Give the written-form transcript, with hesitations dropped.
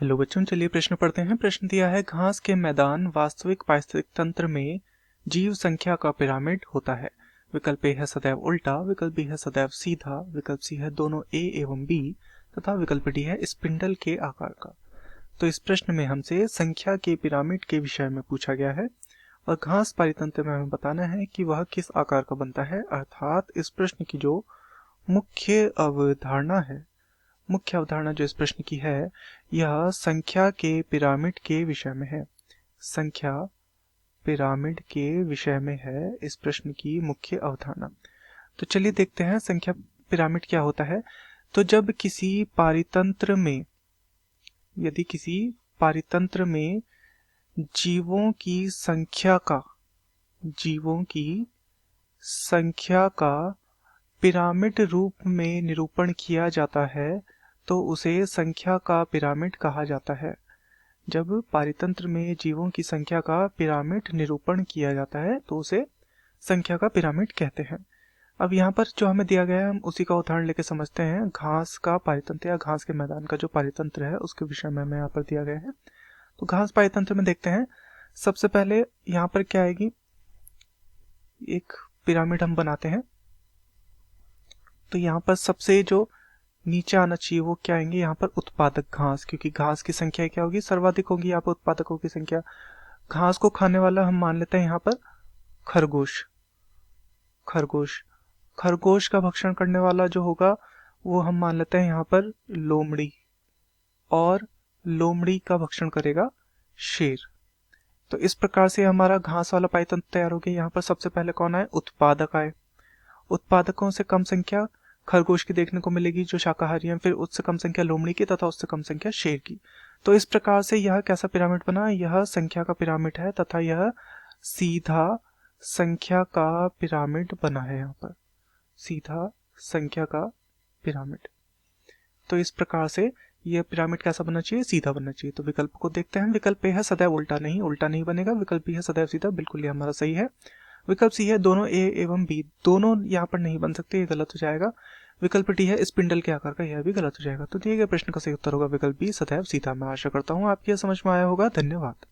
Hello बच्चों, चलिए प्रश्न पढ़ते हैं। प्रश्न दिया है, घास के मैदान वास्तविक पारिस्थितिक तंत्र में जीव संख्या का पिरामिड होता है। विकल्प ए है सदैव उल्टा, विकल्प बी है सदैव सीधा, विकल्प सी है दोनों ए एवं बी, तथा विकल्प डी है स्पिंडल के आकार का। तो इस प्रश्न में हमसे संख्या के पिरामिड के विषय में पूछा गया है और घास पारितंत्र में हमें बताना है कि वह किस आकार का बनता है। अर्थात इस प्रश्न की जो मुख्य अवधारणा जो इस प्रश्न की है, यह संख्या के पिरामिड के विषय में है। संख्या पिरामिड के विषय में है इस प्रश्न की मुख्य अवधारणा। तो चलिए देखते हैं संख्या पिरामिड क्या होता है। तो जब यदि किसी पारितंत्र में जीवों की संख्या का पिरामिड रूप में निरूपण किया जाता है तो उसे संख्या का पिरामिड कहा जाता है। जब पारितंत्र में जीवों की संख्या का पिरामिड निरूपण किया जाता है तो उसे संख्या का पिरामिड कहते हैं। अब यहाँ पर जो हमें दिया गया है हम उसी का उदाहरण लेके समझते हैं। घास का पारितंत्र या घास के मैदान का जो पारितंत्र है उसके विषय में हमें यहाँ पर दिया गया है। तो घास पारितंत्र में देखते हैं, सबसे पहले यहाँ पर क्या आएगी, एक पिरामिड हम बनाते हैं। तो यहाँ पर सबसे जो नीचे आना चाहिए वो क्या आएंगे, यहाँ पर उत्पादक घास, क्योंकि घास की संख्या क्या होगी, सर्वाधिक होगी यहाँ पर उत्पादकों की संख्या। घास को खाने वाला हम मान लेते हैं यहाँ पर खरगोश। खरगोश का भक्षण करने वाला जो होगा वो हम मान लेते हैं यहाँ पर लोमड़ी, और लोमड़ी का भक्षण करेगा शेर। तो इस प्रकार से हमारा घास वाला पाइतंत्र तैयार हो गया। यहाँ पर सबसे पहले कौन आए, उत्पादक आए। उत्पादकों से कम संख्या खरगोश की देखने को मिलेगी जो शाकाहारी हैं, फिर उससे कम संख्या लोमड़ी की तथा उससे कम संख्या शेर की। तो इस प्रकार से यह कैसा पिरामिड बना, यह संख्या का पिरामिड है तथा यह सीधा संख्या का पिरामिड बना है। यहाँ पर सीधा संख्या का पिरामिड। तो इस प्रकार से यह पिरामिड कैसा बनना चाहिए, सीधा बनना चाहिए। तो विकल्प को देखते हैं। विकल्प ए है सदैव उल्टा नहीं बनेगा। विकल्प बी है सदैव सीधा, बिल्कुल ये हमारा सही है। विकल्प सी है दोनों ए एवं बी, दोनों यहाँ पर नहीं बन सकते, ये गलत हो जाएगा। विकल्प डी है स्पिंडल के आकार का, यह भी गलत हो जाएगा। तो दिए गए प्रश्न का सही उत्तर होगा विकल्प बी सदैव सीधा। मैं आशा करता हूँ आपकी यह समझ में आया होगा। धन्यवाद।